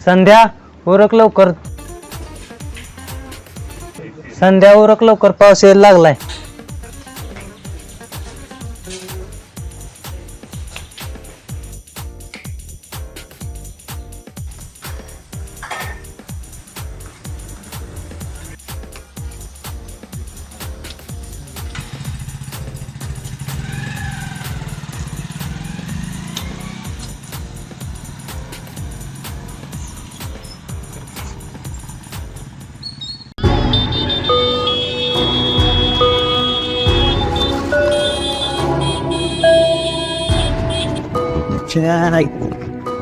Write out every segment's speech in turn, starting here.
संध्या उरक लवकर. संध्या उरक लवकर, पाऊस यायला लागलाय.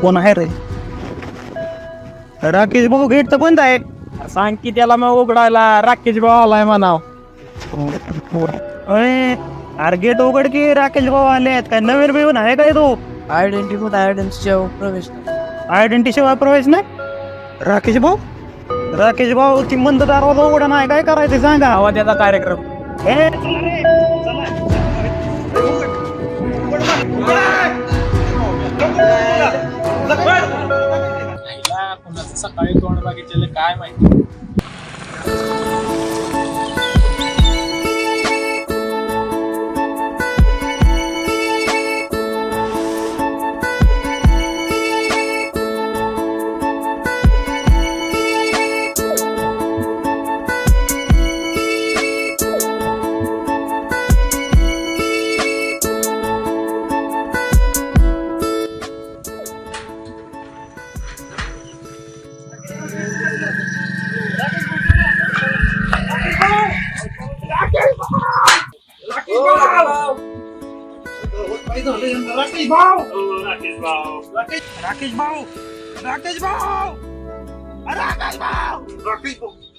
कोण आहे रे? राकेश भाऊ गेट तर बंद आहे. सांग की त्याला मग उघडायला. राकेश भाऊ आलाय म्हणाव. अरे गेट उघड की, राकेश भाऊ आले आहेत. काय नवीन बिवून आहे काय तू? आयडेंटिटी प्रवेश. आयडेंटिटी शिवाय प्रवेश नाही. राकेश भाऊ ती मंद दरवाजा उघडा नाही, काय करायचं सांगा. आवाज याचा कार्यक्रम. ए, चला रे, चला. सकाळी तोंड बघितलेलं काय माहिती.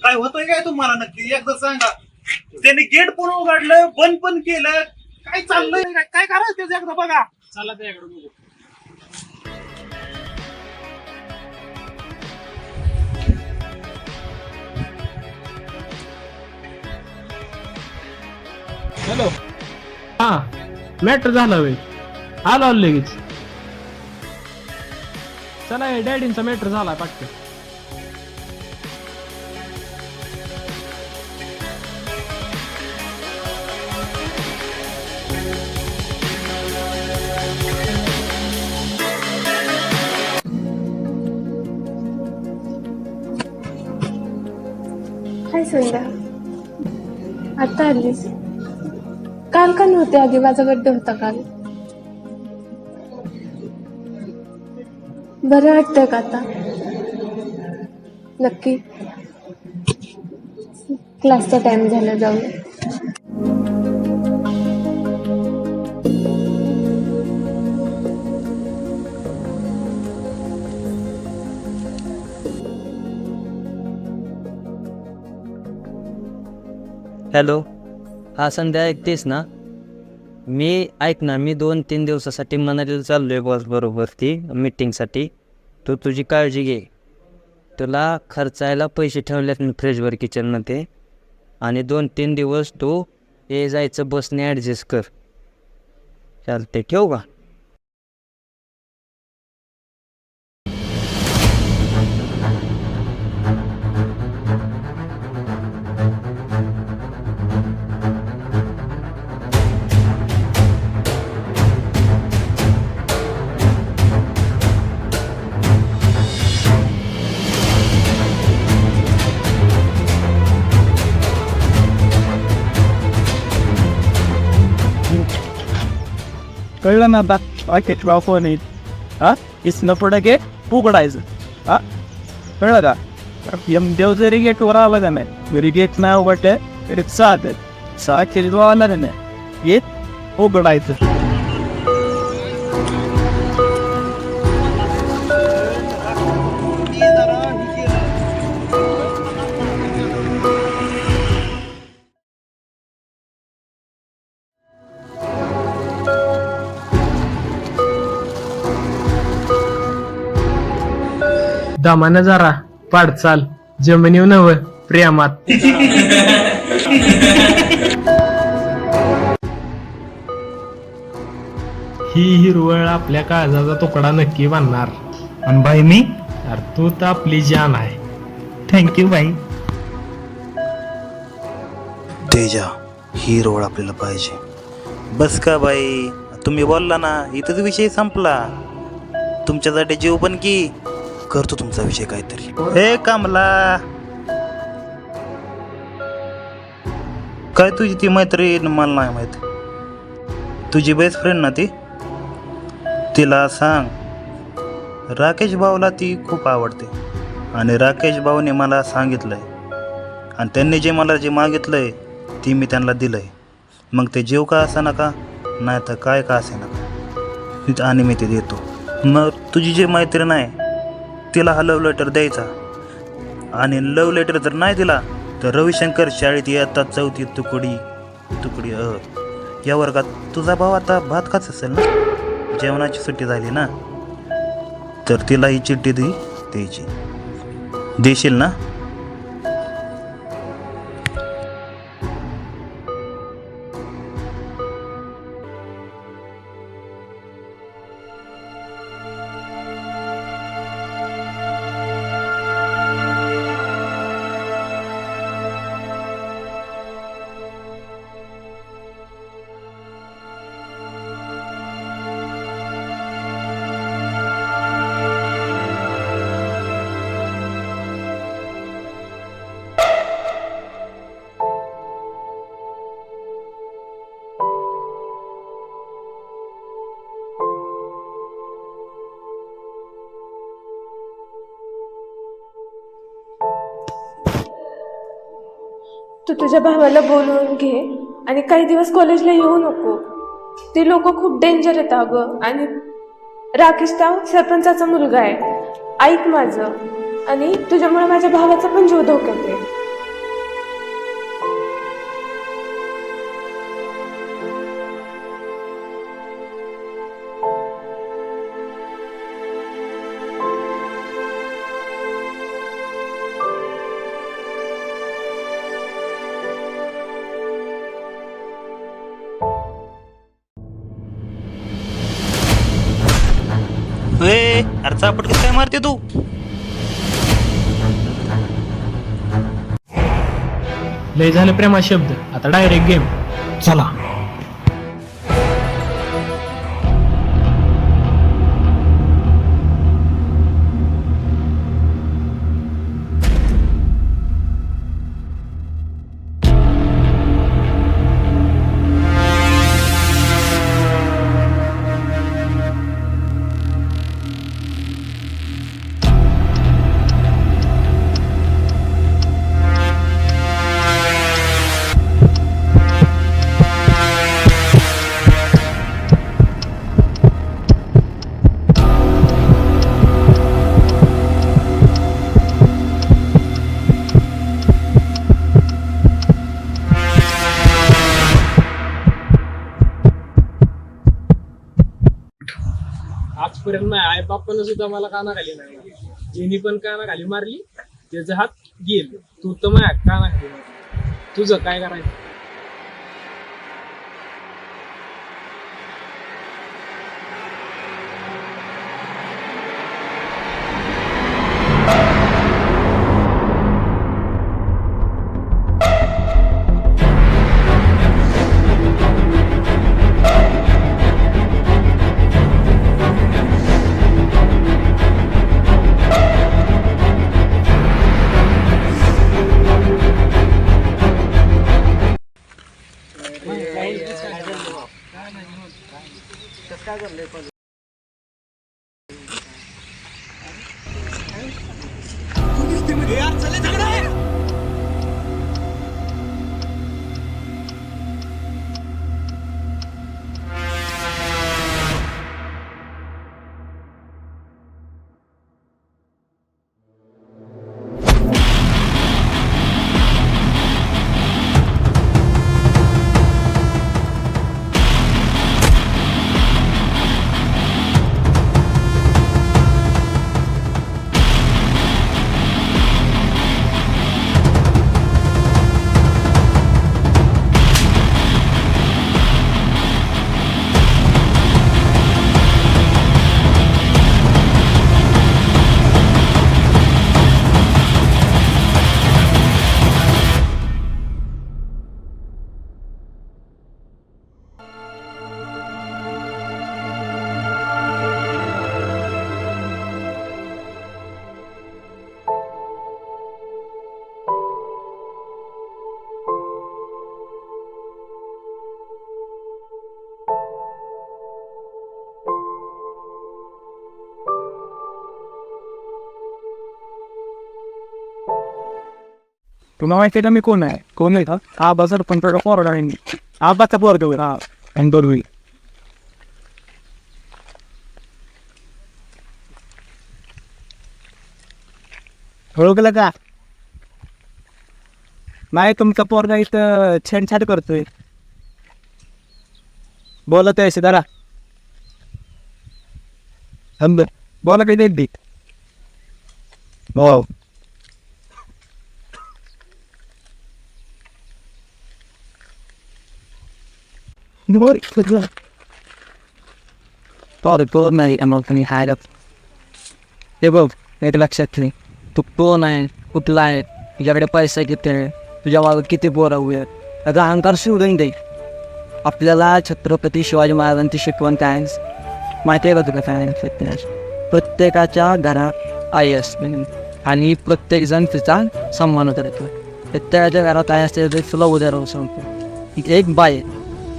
काय होतंय काय तुम्हाला नक्की एकदा सांगा. त्यांनी गेट पण उघडलं, बंद पण केलं. काय चाललंय, काय करायचं त्याचं एकदा बघा. चला त्याकडे बघू. हॅलो. हा मॅटर झाला वे. आलो लगेच. चला डॅडींचा मॅटर झाला पटकन. हाय संध्या, आता आलीस? काल का नव्हते आधी? माझा बर्थडे होता काल. बरं वाटतंय का आता? नक्की? क्लासचा टाइम झाला, जाऊ. हॅलो. हा संध्या, ऐकतेस ना? मी ऐक ना, मी 2-3 दिवसासाठी मनालीला चाललोय बॉस बरोबर ती मीटिंगसाठी. तू तुझी काळजी घे. तुला खर्चायला पैसे ठेवलेत मी फ्रीजवर किचनमध्ये. आणि 2-3 दिवस तू हे जायचं बसने ॲडजस्ट कर. चालते, ठेवू का? कळलं ना आता? फोन येईल. हा इथनं पुढे गेट उघडायचं. हा कळलं का? देव जरी गेटवर आला का नाही, घरी गेट नाही उघडलं तरी 6 किलो आला का नाही, गेट उघडायचं. दमानं जरा पाडचाल, जमिनीव नव प्रेमात. ही हिरवळ आपल्या काळजाचा तुकडा नक्की बांधणार. आणि बाई मी अरे तू तर आपली जान आहे. थँक्यू बाई. तेजा ही रोड आपल्याला पाहिजे. बस का बाई, तुम्ही बोलला ना, इथंच विषय संपला. तुमच्यासाठी जीव पण की करतो तुमचा विषय काहीतरी. हे कामला, काय तुझी ती मैत्रीण मला नाही माहित. तुझी बेस्ट फ्रेंड ना ती, तिला सांग राकेश भाऊला ती खूप आवडते. आणि राकेश भाऊने मला सांगितलंय, आणि त्यांनी जे मला जे मागितलंय ती मी त्यांना दिलंय. मग ते जीव का असा नका, नाही तर काय का असे नका, आणि मी ते देतो. मग तुझी जी मैत्रीण आहे तिला हा लव्ह लेटर द्यायचा. आणि लव्ह लेटर जर नाही दिला तर रविशंकर शाळेत येतात 4थी तुकडी या वर्गात तुझा भाऊ आता भात खात असेल ना, जेवणाची सुट्टी झाली ना, तर तिला ही चिठ्ठी द्यायची. देशील ना? तू तुझ्या भावाला बोलवून घे आणि काही दिवस कॉलेजला येऊ नको. ते लोक खूप डेंजर आहेत अगं. आणि राकेश त्या सरपंचाचा मुलगा आहे. ऐक माझं, आणि तुझ्यामुळे माझ्या भावाचा पण जीव धोक्यात आहे. अरे चापट कसं काय मारते तू? लय झालं प्रेमा शब्द, आता डायरेक्ट गेम. चला. आजपर्यंत नाही आई बाप्पानं सुद्धा मला कानाखाली नाही मारली. जिनी पण कानाखाली मारली, त्याचा हात गेल. तू तर माझ्या कानाखाली मारली. तुझं काय करायचं? तुला माहिती आहे का मी कोण आहे? कोण आहे का? आबा सरपंच पोरगा आहे मी. आबाचा पोरगा होईल. हा आणि बरोबर होईल. ओळखलं का? नाही तुमचा पोरगा इथं छेडछाड करतोय. बोलत आहे जरा. बोला काही नाही. हो तो नाही मग मी हाय ते बघ एक लक्षात ठेव. तू कोण आहे, कुठला आहे, तुझ्याकडे पैसा किती आहे, तुझ्या मागं किती पोरं उभे आहेत, त्याचा अहंकार सोडून दे. आपल्याला छत्रपती शिवाजी महाराजांची शिकवण काय माहिती आहे का तुला काय? प्रत्येकाच्या घरात आई असते आणि प्रत्येकजण तिचा सन्मान करतो. प्रत्येकाच्या घरात आई असते ते तुला उद्या राहू सांगतो. एक बाई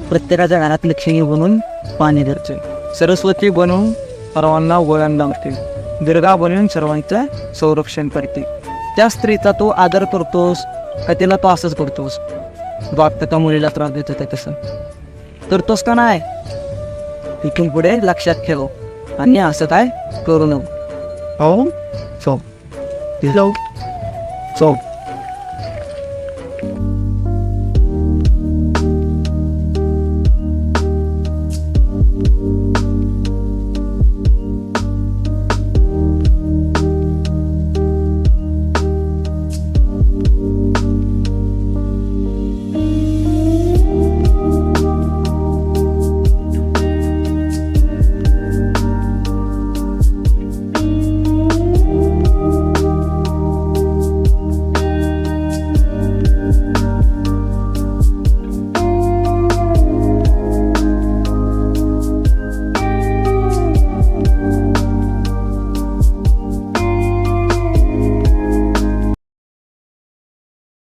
प्रत्येकाच्या घरात लक्ष्मी बनून पाणी धरते, सरस्वती बनवून सर्वांना वळण लावते, दुर्गा बनवून सर्वांचं संरक्षण करते. त्या स्त्रीचा तो आदर करतोस का तिला तो असंच करतोस? वागतं का मुलीला त्रास देत आहे तसं करतोस का नाही? इथून पुढे लक्षात ठेव आणि असं काय करू नको. हो सो Hello. सो